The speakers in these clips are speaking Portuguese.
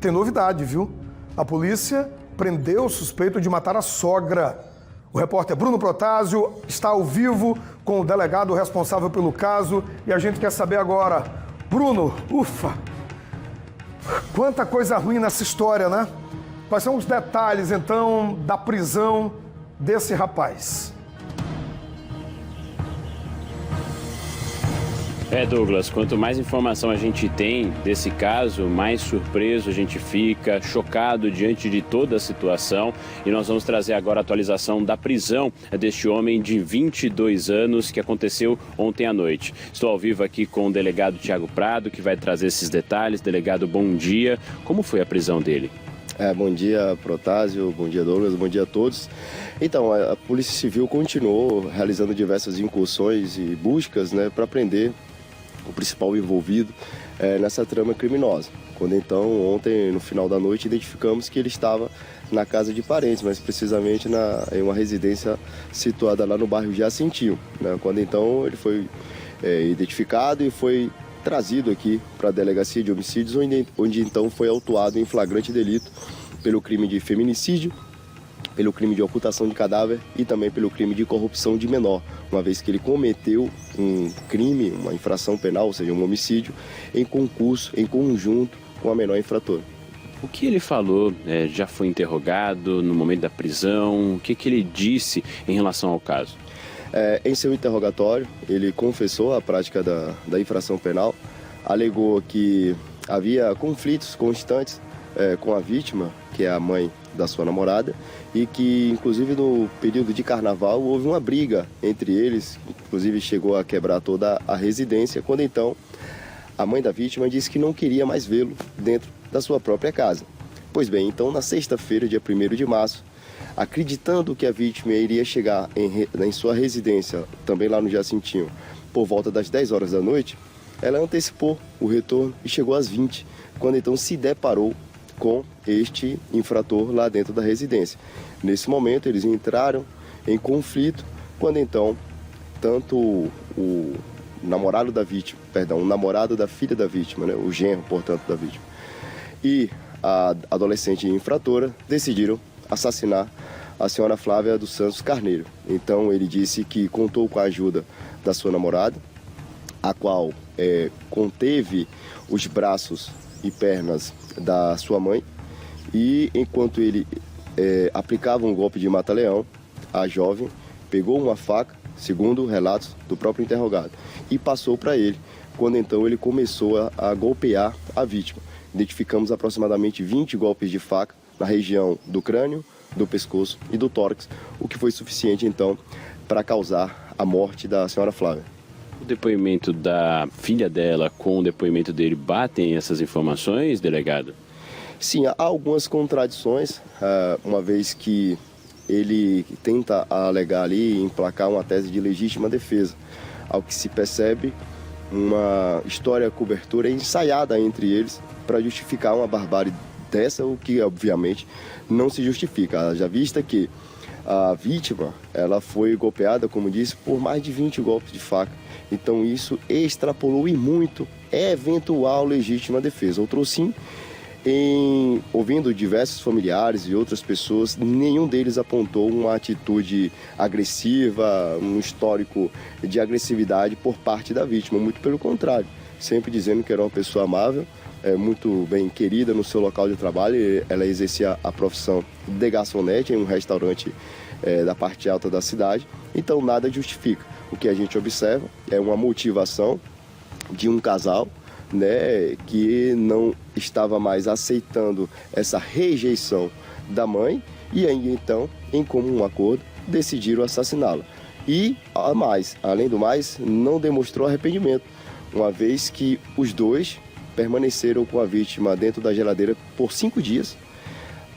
tem novidade, viu? A polícia prendeu o suspeito de matar a sogra. O repórter Bruno Protásio está ao vivo com o delegado responsável pelo caso e a gente quer saber agora. Bruno, ufa! Quanta coisa ruim nessa história, né? Quais são os detalhes, então, da prisão desse rapaz? Douglas, quanto mais informação a gente tem desse caso, mais surpreso a gente fica, chocado diante de toda a situação. E nós vamos trazer agora a atualização da prisão deste homem de 22 anos que aconteceu ontem à noite. Estou ao vivo aqui com o delegado Thiago Prado, que vai trazer esses detalhes. Delegado, bom dia. Como foi a prisão dele? Bom dia, Protásio, bom dia, Douglas, bom dia a todos. Então, a Polícia Civil continuou realizando diversas incursões e buscas, né, para prender o principal envolvido nessa trama criminosa. Quando então, ontem, no final da noite, identificamos que ele estava na casa de parentes, mas precisamente em uma residência situada lá no bairro Jacintinho, né? Quando então ele foi identificado e foi trazido aqui para a Delegacia de Homicídios, onde então foi autuado em flagrante delito pelo crime de feminicídio, pelo crime de ocultação de cadáver e também pelo crime de corrupção de menor, uma vez que ele cometeu um crime, uma infração penal, ou seja, um homicídio, em concurso, em conjunto com a menor infratora. O que ele falou? Já foi interrogado no momento da prisão? O que ele disse em relação ao caso? Em seu interrogatório, ele confessou a prática da infração penal, alegou que havia conflitos constantes com a vítima, que é a mãe da sua namorada, e que, inclusive, no período de carnaval, houve uma briga entre eles, inclusive chegou a quebrar toda a residência, quando então a mãe da vítima disse que não queria mais vê-lo dentro da sua própria casa. Pois bem, então, na sexta-feira, dia 1º de março, acreditando que a vítima iria chegar em sua residência, também lá no Jacintinho, por volta das 10 horas da noite, ela antecipou o retorno e chegou às 20, quando então se deparou com este infrator lá dentro da residência. Nesse momento, eles entraram em conflito, quando então, tanto o namorado da vítima, o namorado da filha da vítima, né, o genro, portanto, da vítima, e a adolescente infratora decidiram assassinar a senhora Flávia dos Santos Carneiro. Então ele disse que contou com a ajuda da sua namorada, a qual conteve os braços e pernas da sua mãe, e enquanto ele aplicava um golpe de mata-leão, a jovem pegou uma faca, segundo relatos do próprio interrogado, e passou para ele, quando então ele começou a golpear a vítima. Identificamos aproximadamente 20 golpes de faca na região do crânio, do pescoço e do tórax, o que foi suficiente então para causar a morte da senhora Flávia. O depoimento da filha dela com o depoimento dele batem essas informações, delegado? Sim, há algumas contradições, uma vez que ele tenta alegar ali e emplacar uma tese de legítima defesa. Ao que se percebe, uma história cobertura ensaiada entre eles para justificar uma barbárie dessa, o que obviamente não se justifica. Já vista que a vítima ela foi golpeada, como disse, por mais de 20 golpes de faca. Então isso extrapolou e muito eventual legítima defesa. Outro sim, ouvindo diversos familiares e outras pessoas, nenhum deles apontou uma atitude agressiva, um histórico de agressividade por parte da vítima. Muito pelo contrário, sempre dizendo que era uma pessoa amável, muito bem querida no seu local de trabalho. Ela exercia a profissão de garçonete em um restaurante da parte alta da cidade. Então nada justifica. O que a gente observa é uma motivação de um casal, né, que não estava mais aceitando essa rejeição da mãe, e aí então, em comum acordo, decidiram assassiná-la. E, além do mais, não demonstrou arrependimento, uma vez que os dois permaneceram com a vítima dentro da geladeira por 5 dias.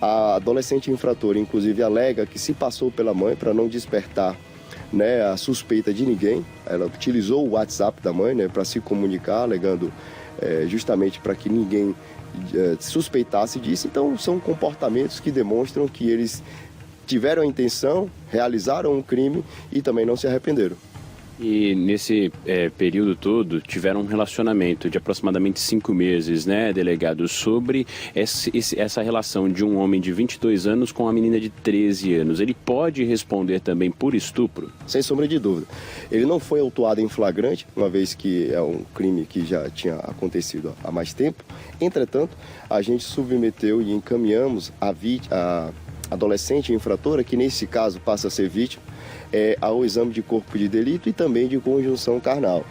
A adolescente infratora, inclusive, alega que se passou pela mãe para não despertar, né, a suspeita de ninguém. Ela utilizou o WhatsApp da mãe, né, para se comunicar, alegando justamente para que ninguém suspeitasse disso. Então, são comportamentos que demonstram que eles tiveram a intenção, realizaram um crime e também não se arrependeram. E nesse período todo tiveram um relacionamento de aproximadamente 5 meses, né, delegado, sobre essa relação de um homem de 22 anos com uma menina de 13 anos. Ele pode responder também por estupro? Sem sombra de dúvida. Ele não foi autuado em flagrante, uma vez que é um crime que já tinha acontecido há mais tempo. Entretanto, a gente submeteu e encaminhamos a adolescente infratora, que nesse caso passa a ser vítima, ao exame de corpo de delito e também de conjunção carnal.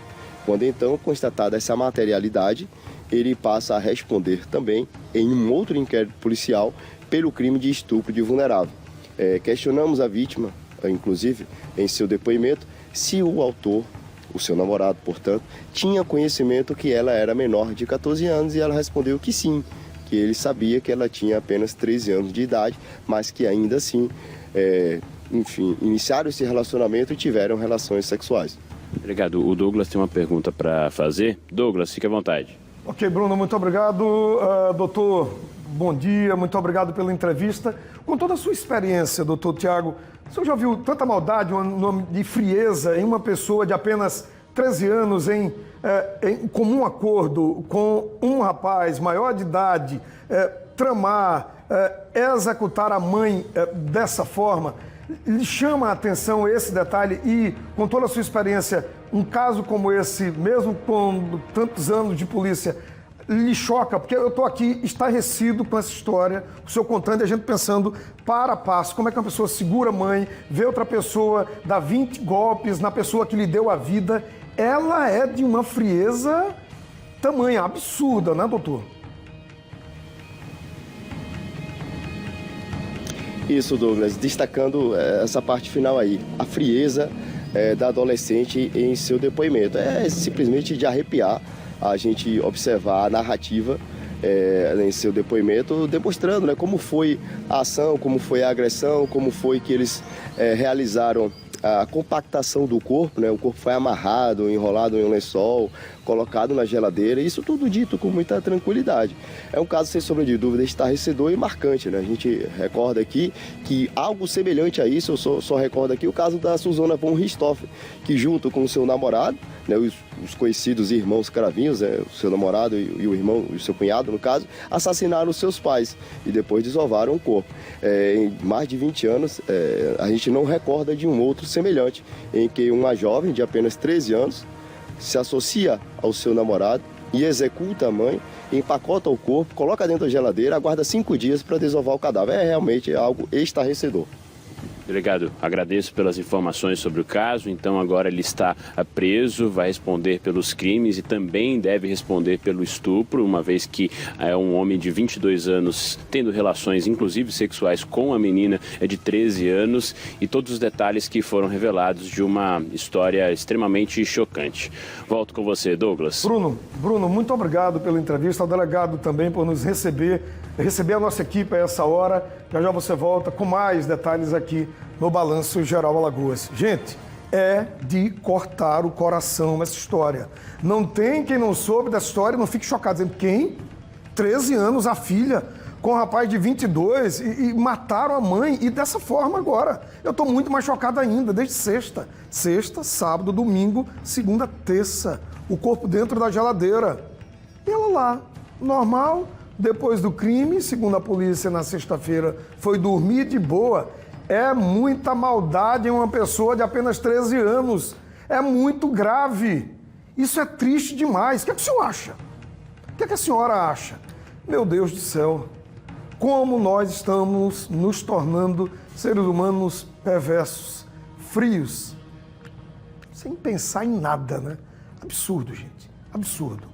Quando então constatada essa materialidade, ele passa a responder também em um outro inquérito policial pelo crime de estupro de vulnerável. Questionamos a vítima, inclusive, em seu depoimento, se o autor, o seu namorado, portanto, tinha conhecimento que ela era menor de 14 anos e ela respondeu que sim, que ele sabia que ela tinha apenas 13 anos de idade, mas que ainda assim, enfim, iniciaram esse relacionamento e tiveram relações sexuais. Delegado, o Douglas tem uma pergunta para fazer. Douglas, fique à vontade. Ok, Bruno, muito obrigado. Doutor, bom dia, muito obrigado pela entrevista. Com toda a sua experiência, doutor Tiago, o senhor já viu tanta maldade de frieza em uma pessoa de apenas 13 anos em comum acordo com um rapaz maior de idade, tramar, executar a mãe dessa forma? Lhe chama a atenção esse detalhe e, com toda a sua experiência, um caso como esse, mesmo com tantos anos de polícia, lhe choca? Porque eu estou aqui estarrecido com essa história, o senhor contando e a gente pensando para a passo, como é que uma pessoa segura a mãe, vê outra pessoa dar 20 golpes na pessoa que lhe deu a vida. Ela é de uma frieza tamanha, absurda, né, doutor? Isso, Douglas, destacando essa parte final aí, a frieza da adolescente em seu depoimento. É simplesmente de arrepiar a gente observar a narrativa em seu depoimento, demonstrando, né, como foi a ação, como foi a agressão, como foi que eles realizaram a compactação do corpo, né? O corpo foi amarrado, enrolado em um lençol, colocado na geladeira, isso tudo dito com muita tranquilidade. É um caso, sem sombra de dúvida, estarrecedor e marcante, né? A gente recorda aqui que algo semelhante a isso, eu só recordo aqui o caso da Susana von Richthofen, que junto com o seu namorado, né, os conhecidos irmãos cravinhos, o seu namorado e o irmão, o seu cunhado, no caso, assassinaram os seus pais e depois desovaram o corpo. Em mais de 20 anos, a gente não recorda de um outro semelhante, em que uma jovem de apenas 13 anos se associa ao seu namorado e executa a mãe, empacota o corpo, coloca dentro da geladeira, aguarda 5 dias para desovar o cadáver. É realmente algo estarrecedor. Delegado, agradeço pelas informações sobre o caso. Então agora ele está preso, vai responder pelos crimes e também deve responder pelo estupro, uma vez que é um homem de 22 anos tendo relações, inclusive sexuais, com a menina de 13 anos e todos os detalhes que foram revelados de uma história extremamente chocante. Volto com você, Douglas. Bruno, muito obrigado pela entrevista, ao delegado também por nos receber a nossa equipe a essa hora. Já você volta com mais detalhes aqui no Balanço Geral Alagoas. Gente, é de cortar o coração essa história. Não tem quem não soube dessa história, não fique chocado dizendo quem? 13 anos, a filha, com um rapaz de 22 e mataram a mãe e dessa forma agora. Eu estou muito mais chocado ainda, desde sexta, sábado, domingo, segunda, terça. O corpo dentro da geladeira. E ela lá, normal. Depois do crime, segundo a polícia, na sexta-feira, foi dormir de boa. É muita maldade em uma pessoa de apenas 13 anos. É muito grave. Isso é triste demais. O que é que o senhor acha? O que é que a senhora acha? Meu Deus do céu, como nós estamos nos tornando seres humanos perversos, frios, sem pensar em nada, né? Absurdo, gente. Absurdo.